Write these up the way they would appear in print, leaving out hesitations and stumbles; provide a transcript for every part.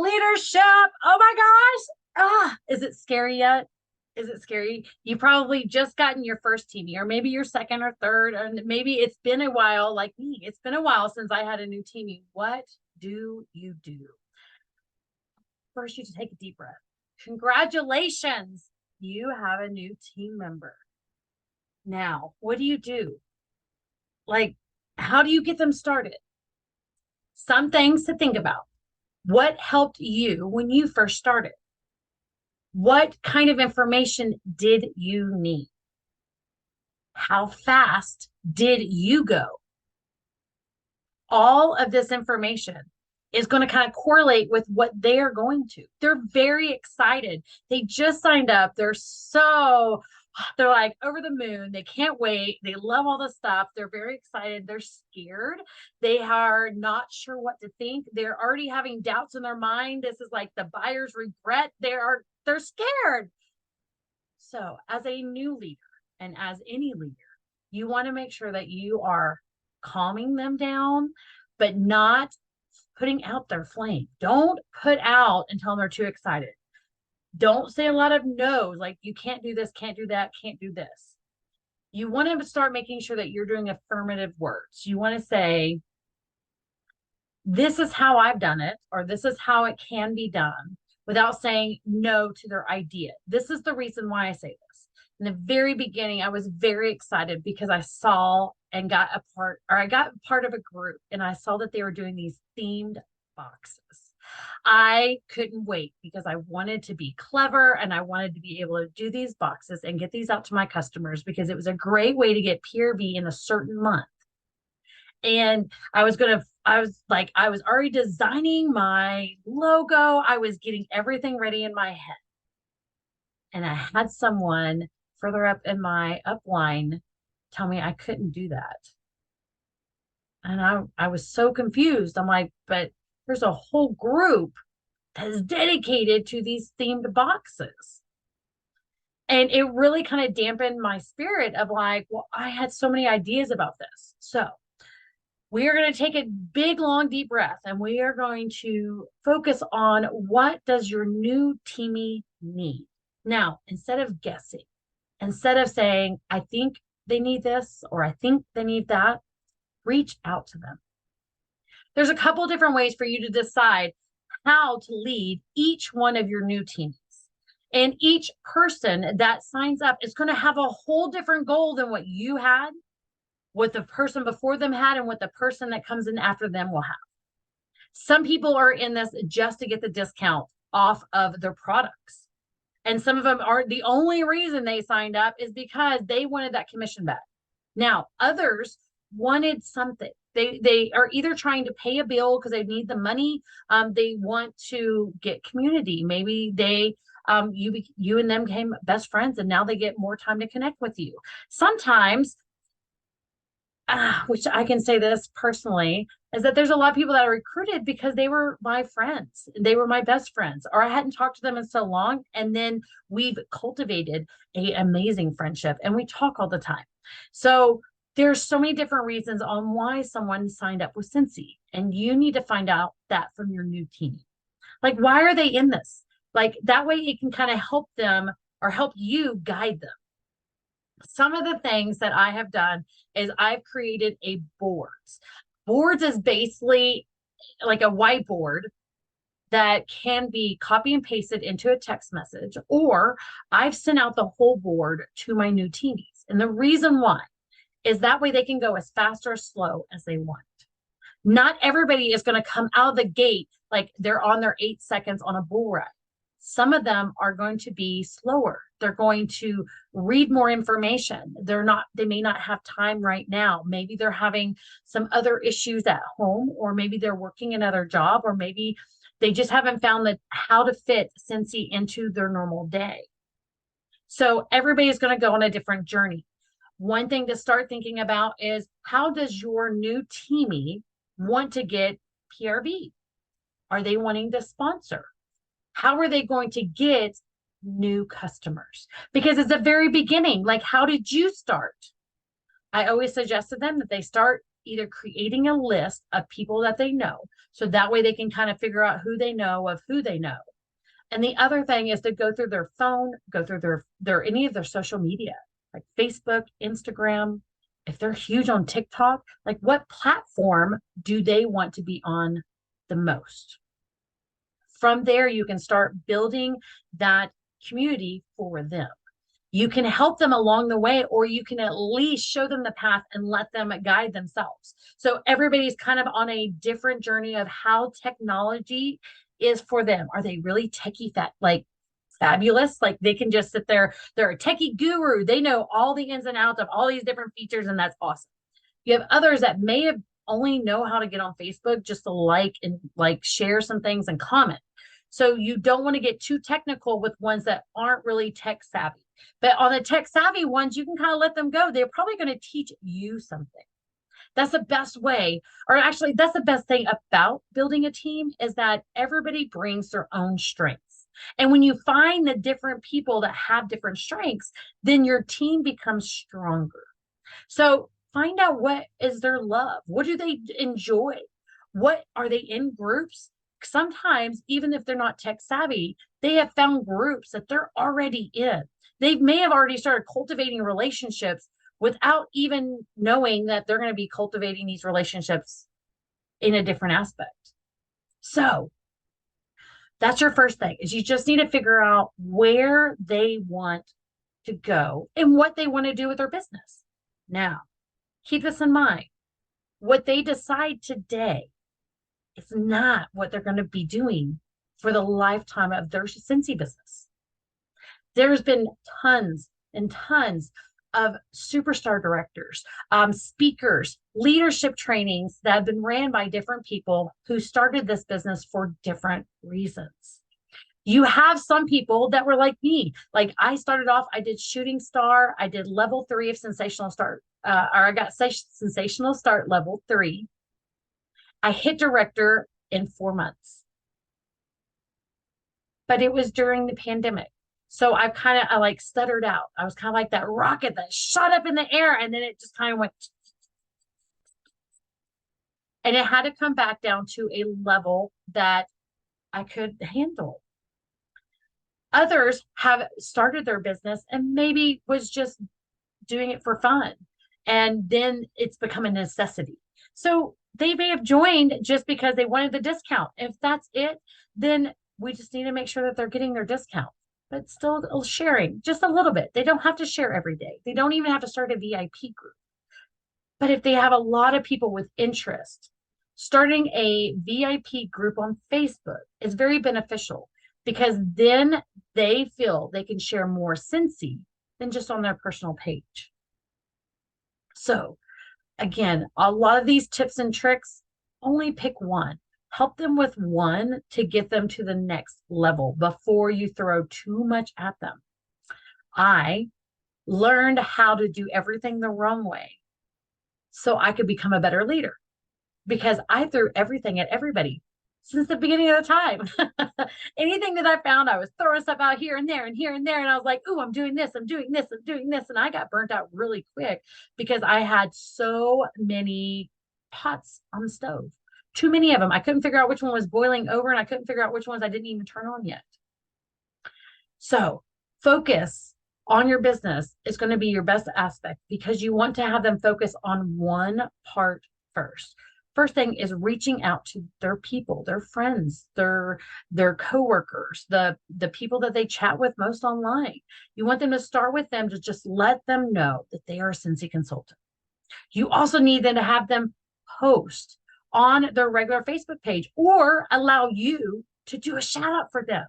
Leadership. Oh my gosh. Is it scary yet? Is it scary? You probably just gotten your first teamie, or maybe your second or third, and maybe it's been a while, like me. It's been a while since I had a new teamie. What do you do? First, you take a deep breath. Congratulations. You have a new team member. Now, what do you do? Like, how do you get them started? Some things to think about. What helped you when you first started? What kind of information did you need? How fast did you go? All of this information is going to kind of correlate with what they're going to. They're very excited. They just signed up. They're like over the moon. They can't wait. They love all the stuff. They're very excited. They're scared. They are not sure what to think. They're already having doubts in their mind. This is like the buyer's regret. They're scared. So, as a new leader and as any leader, you want to make sure that you are calming them down, but not putting out their flame. Don't put out until they're too excited. Don't say a lot of no's, like you can't do this, can't do that, can't do this. You want to start making sure that you're doing affirmative words. You want to say, this is how I've done it, or this is how it can be done, without saying no to their idea. This is the reason why I say this. In the very beginning, I was very excited because I saw and I got part of a group, and I saw that they were doing these themed boxes. I couldn't wait because I wanted to be clever and I wanted to be able to do these boxes and get these out to my customers because it was a great way to get PRV in a certain month. And I was already designing my logo. I was getting everything ready in my head. And I had someone further up in my upline tell me I couldn't do that. And I was so confused. I'm like, but there's a whole group that is dedicated to these themed boxes. And it really kind of dampened my spirit of like, well, I had so many ideas about this. So we are going to take a big, long, deep breath, and we are going to focus on what does your new teamie need. Now, instead of guessing, instead of saying, I think they need this, or I think they need that, reach out to them. There's a couple different ways for you to decide how to lead each one of your new teams. And each person that signs up is going to have a whole different goal than what you had, what the person before them had, and what the person that comes in after them will have. Some people are in this just to get the discount off of their products. And some of them are, the only reason they signed up is because they wanted that commission back. Now, others wanted something. They are either trying to pay a bill because they need the money. They want to get community. Maybe you and them became best friends, and now they get more time to connect with you. Sometimes, which I can say this personally, is that there's a lot of people that are recruited because they were my friends. They were my best friends, or I hadn't talked to them in so long. And then we've cultivated an amazing friendship and we talk all the time. So there's so many different reasons on why someone signed up with Scentsy, and you need to find out that from your new team. Like, why are they in this? Like, that way it can kind of help them or help you guide them. Some of the things that I have done is I've created a boards. Boards is basically like a whiteboard that can be copy and pasted into a text message, or I've sent out the whole board to my new teamies. And the reason why is that way they can go as fast or slow as they want. Not everybody is going to come out of the gate like they're on their 8 seconds on a bull ride. Some of them are going to be slower. They're going to read more information. They may not have time right now. Maybe they're having some other issues at home, or maybe they're working another job, or maybe they just haven't found how to fit Scentsy into their normal day. So everybody's going to go on a different journey. One thing to start thinking about is, how does your new teamie want to get PRV? Are they wanting to sponsor? How are they going to get new customers? Because it's the very beginning. Like, how did you start? I always suggested them that they start either creating a list of people that they know. So that way they can kind of figure out who they know of who they know. And the other thing is to go through their phone, go through their any of their social media, like Facebook, Instagram. If they're huge on TikTok, like what platform do they want to be on the most? From there, you can start building that community for them. You can help them along the way, or you can at least show them the path and let them guide themselves. So everybody's kind of on a different journey of how technology is for them. Are they really techie like fabulous? Like they can just sit there, they're a techie guru. They know all the ins and outs of all these different features, and that's awesome. You have others that may have only know how to get on Facebook just to like and like share some things and comment. So you don't want to get too technical with ones that aren't really tech savvy. But on the tech savvy ones, you can kind of let them go. They're probably going to teach you something. That's the best way, or actually, that's the best thing about building a team is that everybody brings their own strengths. And when you find the different people that have different strengths, then your team becomes stronger. So find out what is their love. What do they enjoy? What are they in groups? Sometimes, even if they're not tech savvy, they have found groups that they're already in. They may have already started cultivating relationships without even knowing that they're going to be cultivating these relationships in a different aspect. So that's your first thing is you just need to figure out where they want to go and what they want to do with their business. Now, keep this in mind. What they decide today is not what they're going to be doing for the lifetime of their Scentsy business. There's been tons and tons of superstar directors, speakers, leadership trainings that have been ran by different people who started this business for different reasons. You have some people that were like me. Like I started off, I did shooting star, I did level 3 of Scentsational Start, or I got Scentsational Start level 3. I hit director in 4 months. But it was during the pandemic. So I like stuttered out. I was kind of like that rocket that shot up in the air and then it just kind of went. And it had to come back down to a level that I could handle. Others have started their business and maybe was just doing it for fun. And then it's become a necessity. So they may have joined just because they wanted the discount. If that's it, then we just need to make sure that they're getting their discount, but still sharing just a little bit. They don't have to share every day. They don't even have to start a VIP group. But if they have a lot of people with interest, starting a VIP group on Facebook is very beneficial because then they feel they can share more Scentsy than just on their personal page. So again, a lot of these tips and tricks, only pick one. Help them with one to get them to the next level before you throw too much at them. I learned how to do everything the wrong way so I could become a better leader because I threw everything at everybody since the beginning of the time. Anything that I found, I was throwing stuff out here and there and here and there. And I was like, oh, I'm doing this, I'm doing this, I'm doing this. And I got burnt out really quick because I had so many pots on the stove. Too many of them. I couldn't figure out which one was boiling over and I couldn't figure out which ones I didn't even turn on yet. So focus on your business is going to be your best aspect because you want to have them focus on one part first. First thing is reaching out to their people, their friends, their coworkers, the people that they chat with most online. You want them to start with them to just let them know that they are a Scentsy consultant. You also need them to have them post on their regular Facebook page or allow you to do a shout out for them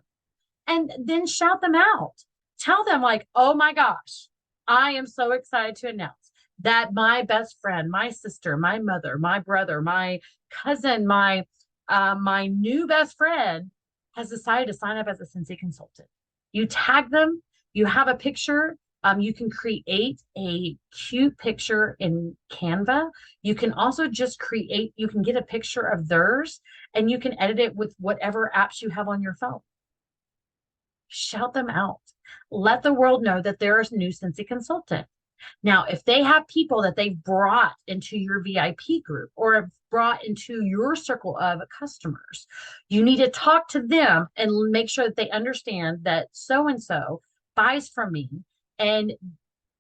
and then shout them out. Tell them like, oh my gosh, I am so excited to announce that my best friend, my sister, my mother, my brother, my cousin, my new best friend has decided to sign up as a Scentsy consultant. You tag them, you have a picture. You can create a cute picture in Canva. You can also just you can get a picture of theirs and you can edit it with whatever apps you have on your phone. Shout them out. Let the world know that there is a new Scentsy consultant. Now, if they have people that they've brought into your VIP group or have brought into your circle of customers, you need to talk to them and make sure that they understand that so and so buys from me. And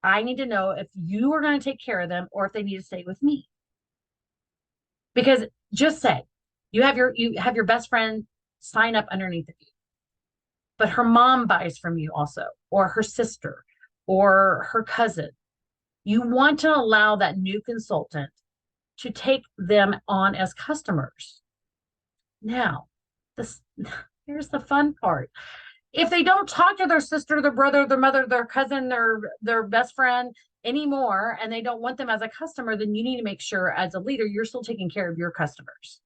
I need to know if you are going to take care of them or if they need to stay with me. Because just say you have your best friend sign up underneath of you, but her mom buys from you also, or her sister, or her cousin. You want to allow that new consultant to take them on as customers. Now, this here's the fun part. If they don't talk to their sister, their brother, their mother, their cousin, their best friend anymore, and they don't want them as a customer, then you need to make sure as a leader you're still taking care of your customers.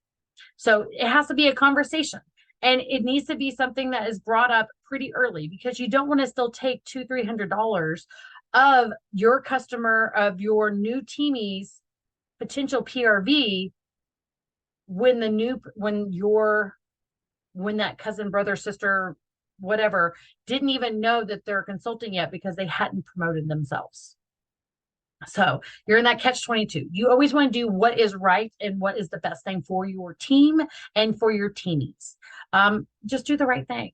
So it has to be a conversation. And it needs to be something that is brought up pretty early, because you don't want to still take $200-300 of your customer, of your new teamie's potential PRV, when that cousin, brother, sister, whatever, didn't even know that they're consulting yet because they hadn't promoted themselves. So you're in that catch-22. You always want to do what is right and what is the best thing for your team and for your teamies. Just do the right thing.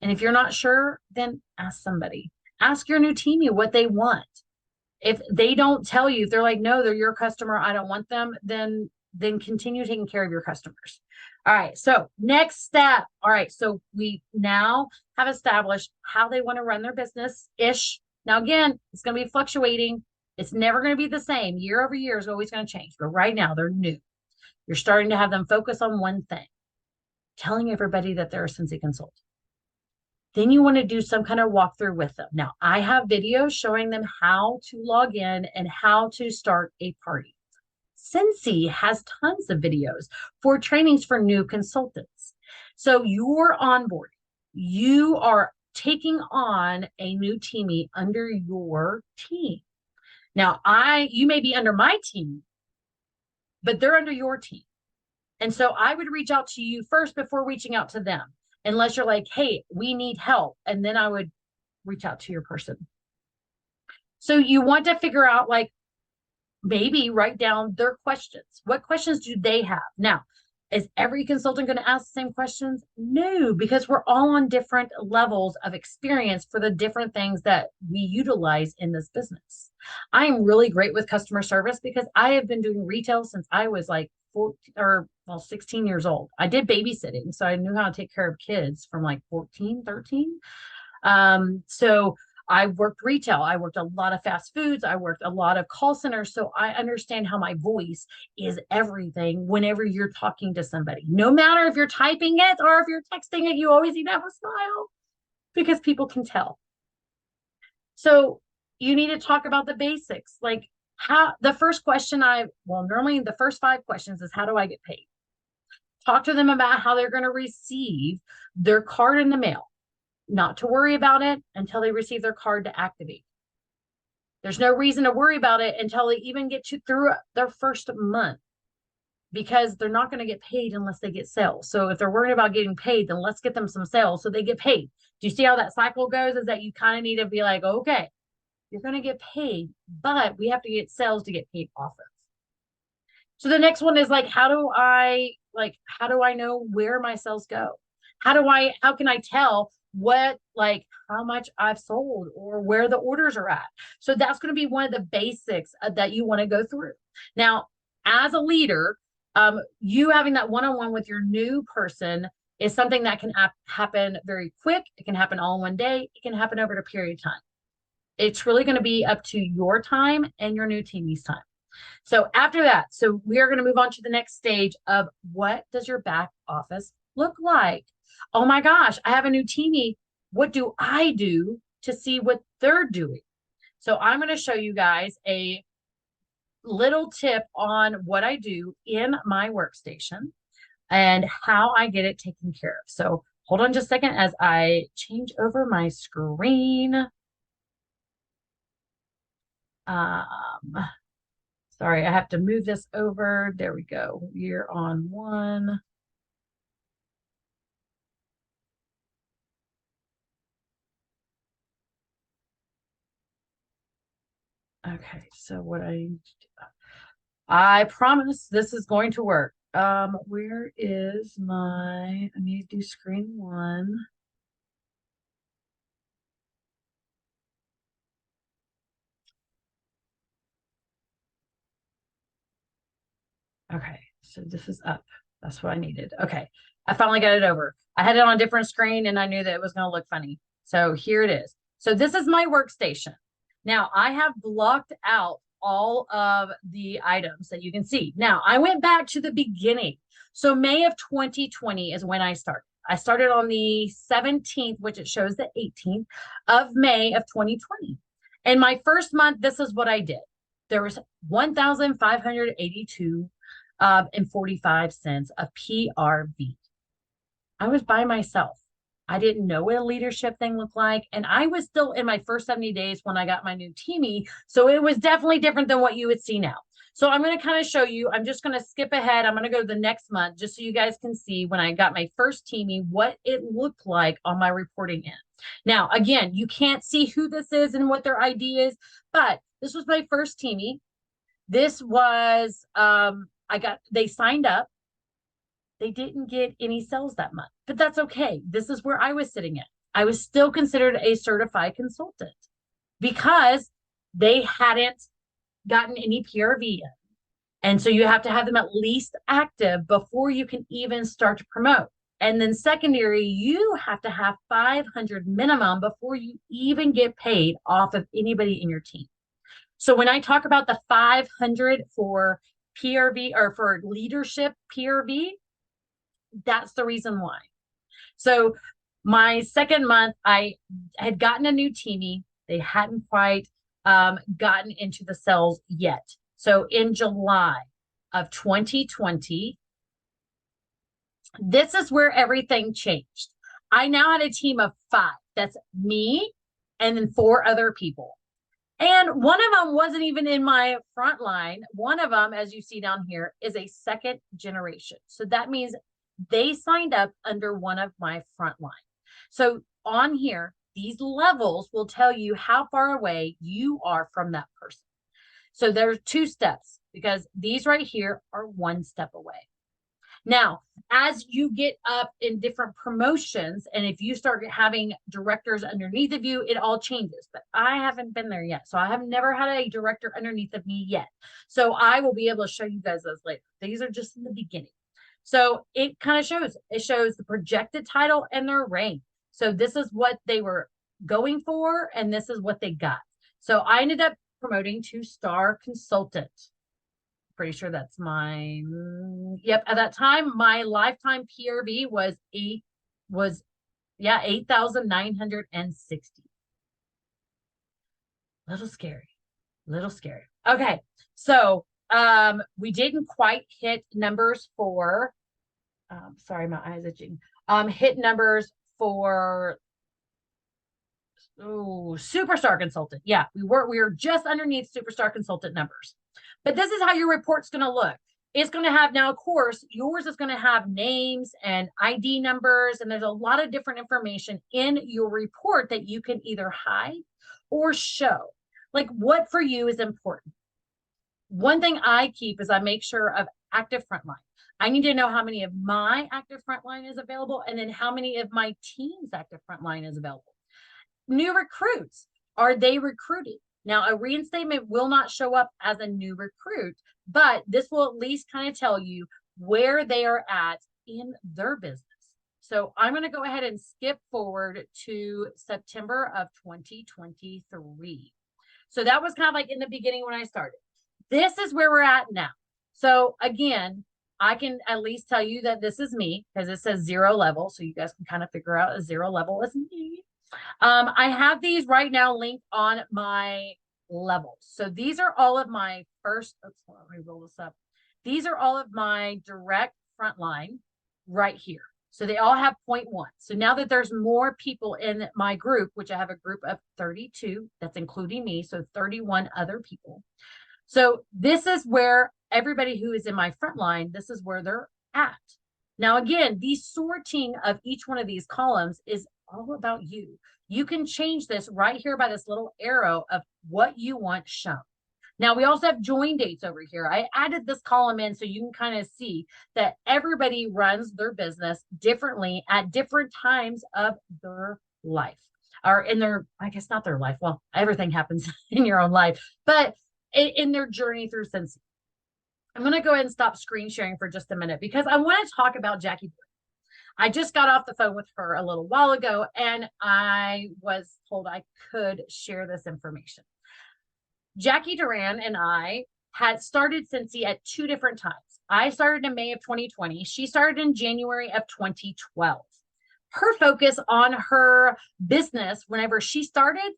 And if you're not sure, then ask somebody. Ask your new teamie what they want. If they don't tell you, if they're like, no, they're your customer, I don't want them, then continue taking care of your customers. All right. So next step. All right. So we now have established how they want to run their business-ish. Now, again, it's going to be fluctuating. It's never going to be the same. Year over year is always going to change. But right now, they're new. You're starting to have them focus on one thing, telling everybody that they're a Scentsy consultant. Then you want to do some kind of walkthrough with them. Now, I have videos showing them how to log in and how to start a party. Scentsy has tons of videos for trainings for new consultants. So you're onboarding. You are taking on a new teamie under your team. Now, you may be under my team, but they're under your team. And so I would reach out to you first before reaching out to them, unless you're like, hey, we need help. And then I would reach out to your person. So you want to figure out, like, maybe write down their questions. What questions do they have? Now, is every consultant going to ask the same questions? No, because we're all on different levels of experience for the different things that we utilize in this business. I am really great with customer service because I have been doing retail since I was like 16 years old. I did babysitting, so I knew how to take care of kids from like 14, 13. So I worked retail. I worked a lot of fast foods. I worked a lot of call centers. So I understand how my voice is everything whenever you're talking to somebody. No matter if you're typing it or if you're texting it, you always need to have a smile because people can tell. So you need to talk about the basics. Like the first question normally the first 5 questions is, how do I get paid? Talk to them about how they're going to receive their card in the mail. Not to worry about it until they receive their card to activate. There's no reason to worry about it until they even get through their first month, because they're not going to get paid unless they get sales. So if they're worried about getting paid, then let's get them some sales so they get paid. Do you see how that cycle goes? Is that you kind of need to be like, okay, you're going to get paid, but we have to get sales to get paid off of. So the next one is like, how do I know where my sales go? How can I tell how much I've sold or where the orders are at? So that's going to be one of the basics that you want to go through. Now, as a leader, you having that one-on-one with your new person is something that can happen very quick. It can happen all in one day. It can happen over a period of time. It's really going to be up to your time and your new teamie's time. So after that, we are going to move on to the next stage of, what does your back office look like? Oh my gosh, I have a new teamie. What do I do to see what they're doing? So I'm going to show you guys a little tip on what I do in my workstation and how I get it taken care of. So hold on just a second as I change over my screen. Sorry, I have to move this over. There we go. We're on one. Okay, so what I promise this is going to work. Where is I need to do screen one. Okay, so this is up. That's what I needed. Okay, I finally got it over. I had it on a different screen and I knew that it was going to look funny. So here it is. So this is my workstation. Now I have blocked out all of the items that you can see. Now I went back to the beginning. So May of 2020 is when I started. I started on the 17th, which it shows the 18th of May of 2020. And my first month, this is what I did. There was 1,582 and 45 cents of PRV. I was by myself. I didn't know what a leadership thing looked like. And I was still in my first 70 days when I got my new teamie. So it was definitely different than what you would see now. So I'm going to kind of show you, I'm just going to skip ahead. I'm going to go to the next month just so you guys can see when I got my first teamie, what it looked like on my reporting end. Now, again, you can't see who this is and what their ID is, but this was my first teamie. This was, they signed up. They didn't get any sales that month, but that's okay. This is where I was sitting at. I was still considered a certified consultant because they hadn't gotten any PRV in. And so you have to have them at least active before you can even start to promote. And then secondary, you have to have 500 minimum before you even get paid off of anybody in your team. So when I talk about the 500 for PRV or for leadership PRV, that's the reason why. So my second month, I had gotten a new teamie. They hadn't quite gotten into the sales yet. So in July of 2020, this is where everything changed. I now had a team of 5. That's me and then 4 other people. And one of them wasn't even in my front line. One of them, as you see down here, is a second generation. So that means they signed up under one of my front line. So on here, these levels will tell you how far away you are from that person. So there's 2 steps because these right here are 1 step away. Now, as you get up in different promotions, and if you start having directors underneath of you, it all changes. But I haven't been there yet. So I have never had a director underneath of me yet. So I will be able to show you guys those later. These are just in the beginning. So it kind of shows, it shows the projected title and their rank. So this is what they were going for, and this is what they got. So I ended up promoting to Star Consultant. Pretty sure that's my, yep. At that time, my lifetime PRV was 8,960. Little scary. Okay. So, we didn't quite hit numbers for, sorry, my eyes itching, hit numbers for, Superstar Consultant. Yeah, we were just underneath Superstar Consultant numbers. But this is how your report's going to look. It's going to have, now, of course, yours is going to have names and ID numbers, and there's a lot of different information in your report that you can either hide or show. Like what for you is important. One thing I keep is I make sure of active frontline. I need to know how many of my active frontline is available and then how many of my team's active frontline is available. New recruits, are they recruiting? Now, a reinstatement will not show up as a new recruit, but this will at least kind of tell you where they are at in their business. So I'm going to go ahead and skip forward to September of 2023. So that was kind of like in the beginning when I started. This is where we're at now. So again, I can at least tell you that this is me because it says 0 level. So you guys can kind of figure out a 0 level is me. I have these right now linked on my levels. So these are all of my first, let me roll this up. These are all of my direct frontline right here. So they all have 0.1. So now that there's more people in my group, which I have a group of 32, that's including me, so 31 other people. So this is where everybody who is in my frontline, this is where they're at. Now, again, the sorting of each one of these columns is all about you. You can change this right here by this little arrow of what you want shown. Now we also have join dates over here. I added this column in so you can kind of see that everybody runs their business differently at different times of their life, or in their, I guess not their life. Well, everything happens in your own life, but in their journey through Scentsy. I'm going to go ahead and stop screen sharing for just a minute because I want to talk about Jackie. I just got off the phone with her a little while ago, and I was told I could share this information. Jackie Duran and I had started Scentsy at two different times. I started in May of 2020. She started in January of 2012. Her focus on her business whenever she started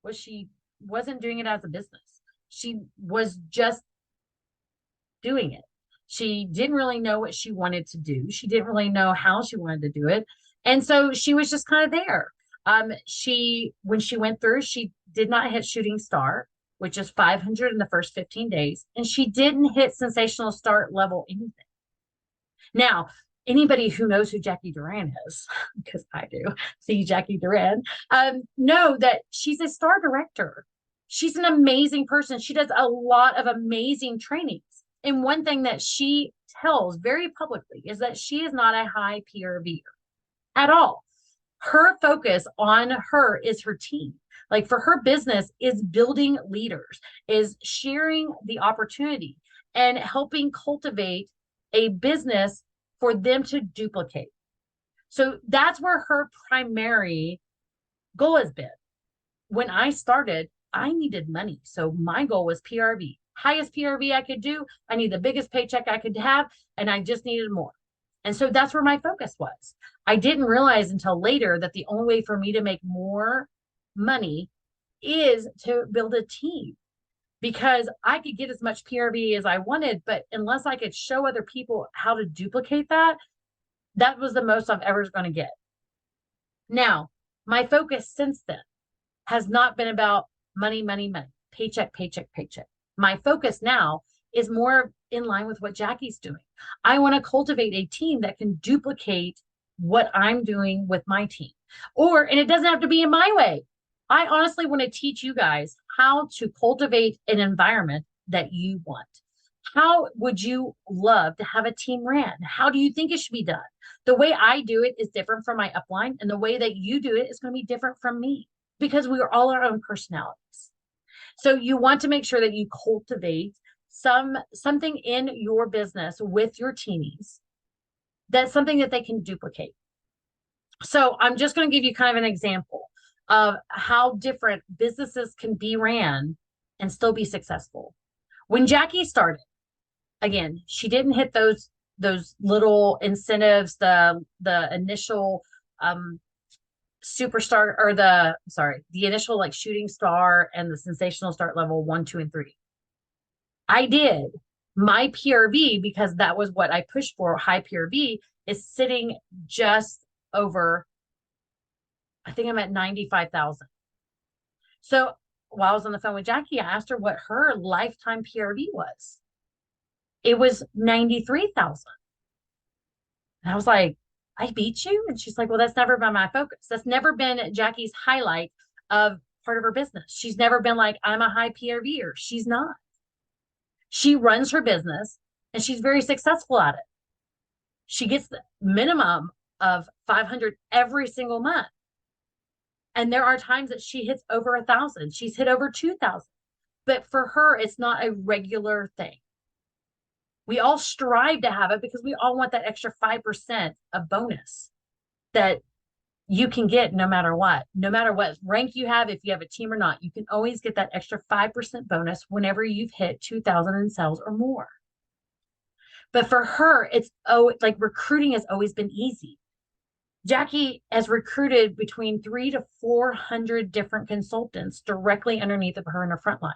was she wasn't doing it as a business. She was just doing it. She didn't really know what she wanted to do. She didn't really know how she wanted to do it. And so she was just kind of there. When she went through, she did not hit shooting star, which is 500 in the first 15 days. And she didn't hit sensational start level anything. Now, anybody who knows who Jackie Duran is, because I do, see Jackie Duran, know that she's a star director. She's an amazing person. She does a lot of amazing trainings. And one thing that she tells very publicly is that she is not a high PRVer at all. Her focus on her is her team. Like for her business is building leaders, is sharing the opportunity and helping cultivate a business for them to duplicate. So that's where her primary goal has been. When I started, I needed money. So my goal was PRV. Highest PRV I could do. I need the biggest paycheck I could have, and I just needed more. And so that's where my focus was. I didn't realize until later that the only way for me to make more money is to build a team, because I could get as much PRV as I wanted, but unless I could show other people how to duplicate that, that was the most I'm ever going to get. Now, my focus since then has not been about money, money, money, paycheck, paycheck, paycheck. My focus now is more in line with what Jackie's doing. I want to cultivate a team that can duplicate what I'm doing with my team. And it doesn't have to be in my way. I honestly want to teach you guys how to cultivate an environment that you want. How would you love to have a team ran? How do you think it should be done? The way I do it is different from my upline, and the way that you do it is going to be different from me, because we are all our own personalities. So you want to make sure that you cultivate something in your business with your teamies that's something that they can duplicate. So I'm just going to give you kind of an example of how different businesses can be ran and still be successful. When Jackie started, again, she didn't hit those little incentives, the initial superstar, or the initial like shooting star and the sensational start level 1, 2, and 3. I did. My PRV, because that was what I pushed for, high PRV, is sitting just over, I think I'm at 95,000. So while I was on the phone with Jackie, I asked her what her lifetime PRV was. It was 93,000. And I was like, I beat you? And she's like, well, that's never been my focus. That's never been Jackie's highlight of part of her business. She's never been like, I'm a high PRVer. She's not. She runs her business and she's very successful at it. She gets the minimum of 500 every single month. And there are times that she hits over 1,000. She's hit over 2,000. But for her, it's not a regular thing. We all strive to have it because we all want that extra 5% of bonus that you can get no matter what rank you have. If you have a team or not, you can always get that extra 5% bonus whenever you've hit 2,000 in sales or more. But for her, it's like recruiting has always been easy. Jackie has recruited between 300 to 400 different consultants directly underneath of her in her front line.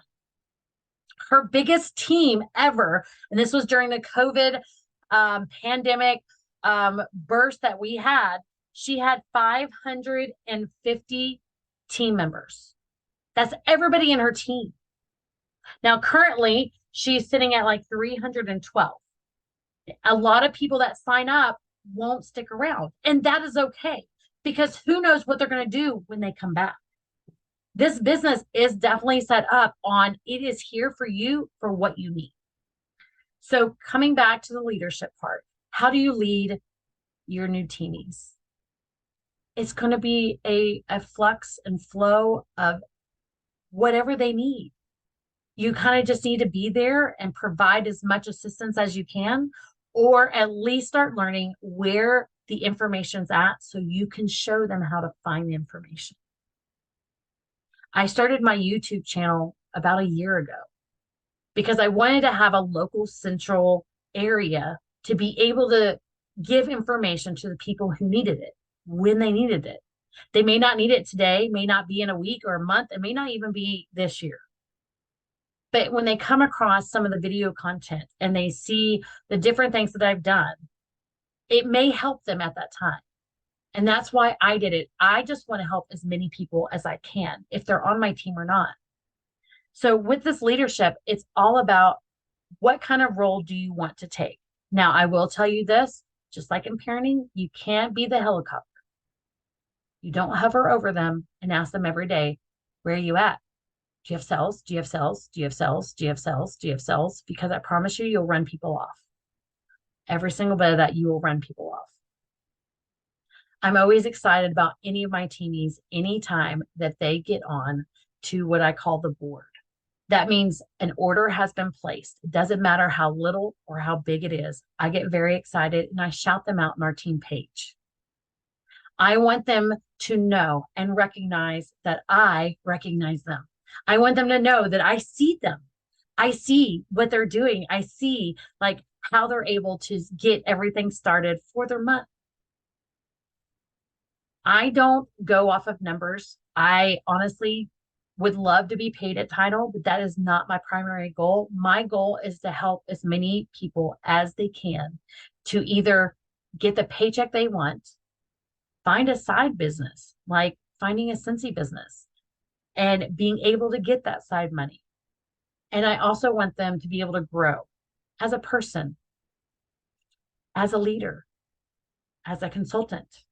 Her biggest team ever, and this was during the COVID pandemic burst that we had, she had 550 team members. That's everybody in her team. Now, currently, she's sitting at like 312. A lot of people that sign up won't stick around, and that is okay, because who knows what they're going to do when they come back. This business is definitely set up on it is here for you for what you need. So coming back to the leadership part, how do you lead your new teenies? It's going to be a flux and flow of whatever they need. You kind of just need to be there and provide as much assistance as you can, or at least start learning where the information's at so you can show them how to find the information. I started my YouTube channel about a year ago because I wanted to have a local central area to be able to give information to the people who needed it when they needed it. They may not need it today, may not be in a week or a month, it may not even be this year. But when they come across some of the video content and they see the different things that I've done, it may help them at that time. And that's why I did it. I just want to help as many people as I can, if they're on my team or not. So with this leadership, it's all about what kind of role do you want to take? Now, I will tell you this, just like in parenting, you can't be the helicopter. You don't hover over them and ask them every day, where are you at? Do you have cells? Do you have cells? Do you have cells? Do you have cells? Do you have cells? Because I promise you, you'll run people off. Every single bit of that, you will run people off. I'm always excited about any of my teenies anytime that they get on to what I call the board. That means an order has been placed. It doesn't matter how little or how big it is. I get very excited and I shout them out on our team page. I want them to know and recognize that I recognize them. I want them to know that I see them. I see what they're doing. I see like how they're able to get everything started for their month. I don't go off of numbers. I honestly would love to be paid at title, but that is not my primary goal. My goal is to help as many people as they can to either get the paycheck they want, find a side business, like finding a Scentsy business and being able to get that side money. And I also want them to be able to grow as a person, as a leader, as a consultant,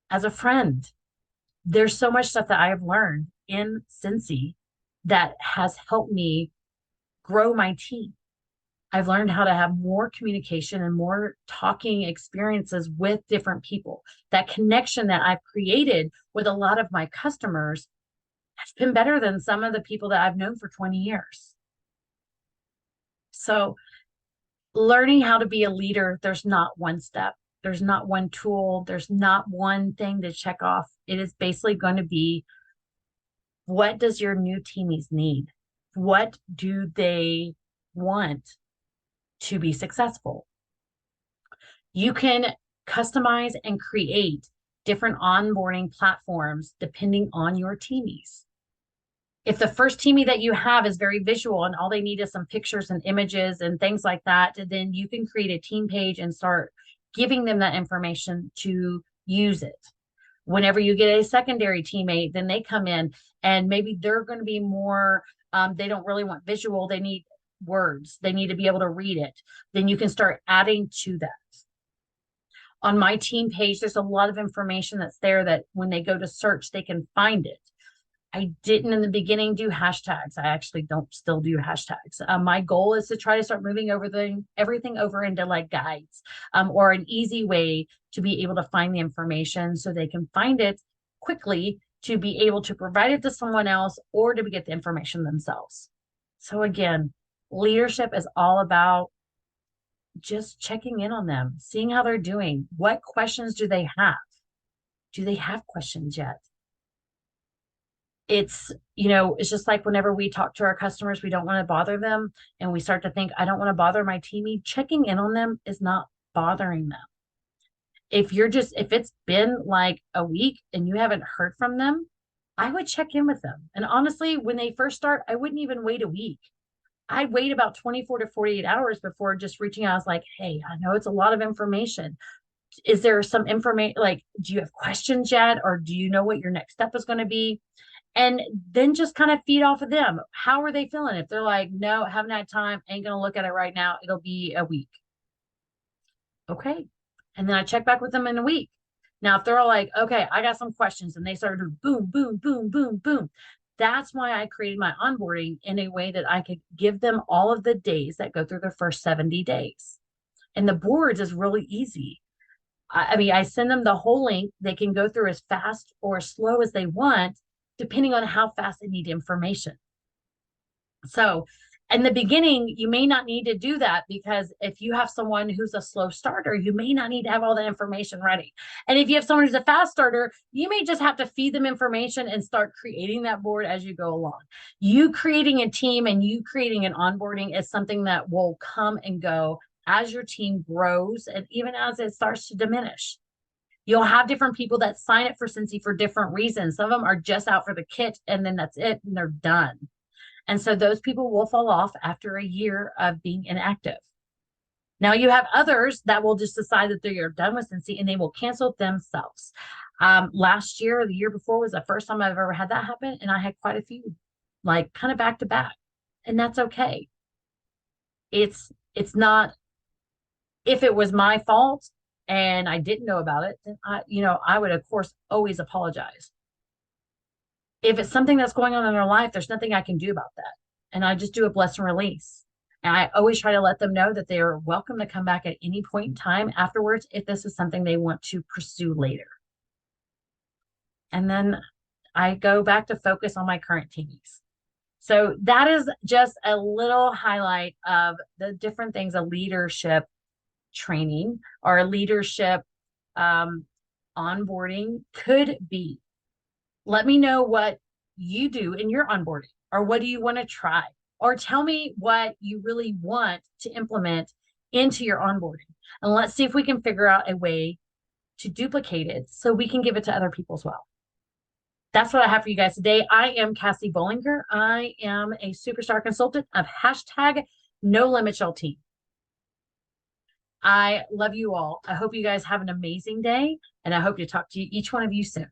as a friend. There's so much stuff that I have learned in Scentsy that has helped me grow my team. I've learned how to have more communication and more talking experiences with different people. That connection that I've created with a lot of my customers has been better than some of the people that I've known for 20 years. So learning how to be a leader, there's not one step. There's not one tool. There's not one thing to check off. It is basically going to be, what does your new teamies need? What do they want to be successful? You can customize and create different onboarding platforms depending on your teamies. If the first teamie that you have is very visual and all they need is some pictures and images and things like that, then you can create a team page and start giving them that information to use it. Whenever you get a secondary teammate, then they come in and maybe they're going to be more, they don't really want visual. They need words. They need to be able to read it. Then you can start adding to that. On my team page, there's a lot of information that's there that when they go to search, they can find it. I didn't in the beginning do hashtags. I actually don't still do hashtags. My goal is to try to start moving everything over into like guides or an easy way to be able to find the information so they can find it quickly to be able to provide it to someone else or to get the information themselves. So again, leadership is all about just checking in on them, seeing how they're doing. What questions do they have? Do they have questions yet? It's, it's just like whenever we talk to our customers, we don't want to bother them. And we start to think, I don't want to bother my teamie. Checking in on them is not bothering them. If it's been like a week and you haven't heard from them, I would check in with them. And honestly, when they first start, I wouldn't even wait a week. I'd wait about 24 to 48 hours before just reaching out. I was like, hey, I know it's a lot of information. Is there some information? Like, do you have questions yet? Or do you know what your next step is going to be? And then just kind of feed off of them. How are they feeling? If they're like, no, haven't had time, ain't going to look at it right now, it'll be a week. Okay. And then I check back with them in a week. Now, if they're all like, okay, I got some questions, and they started doing boom, boom, boom, boom, boom, that's why I created my onboarding in a way that I could give them all of the days that go through their first 70 days. And the boards is really easy. I mean, I send them the whole link. They can go through as fast or as slow as they want, depending on how fast they need information. So, in the beginning, you may not need to do that because if you have someone who's a slow starter, you may not need to have all the information ready. And if you have someone who's a fast starter, you may just have to feed them information and start creating that board as you go along. You creating a team and you creating an onboarding is something that will come and go as your team grows and even as it starts to diminish. You'll have different people that sign up for Scentsy for different reasons. Some of them are just out for the kit and then that's it and they're done. And so those people will fall off after a year of being inactive. Now you have others that will just decide that they're done with Scentsy and they will cancel themselves. Last year or the year before was the first time I've ever had that happen. And I had quite a few, like kind of back to back. And that's okay. It's not, if it was my fault and I didn't know about it, then I would of course always apologize. If it's something that's going on in their life, there's nothing I can do about that. And I just do a bless and release. And I always try to let them know that they are welcome to come back at any point in time afterwards if this is something they want to pursue later. And then I go back to focus on my current teamies. So that is just a little highlight of the different things a leadership training or a leadership onboarding could be. Let me know what you do in your onboarding, or what do you want to try? Or tell me what you really want to implement into your onboarding. And let's see if we can figure out a way to duplicate it so we can give it to other people as well. That's what I have for you guys today. I am Cassie Bollinger. I am a superstar consultant of #NoLimitsYallTeam. I love you all. I hope you guys have an amazing day, and I hope to talk to each one of you soon.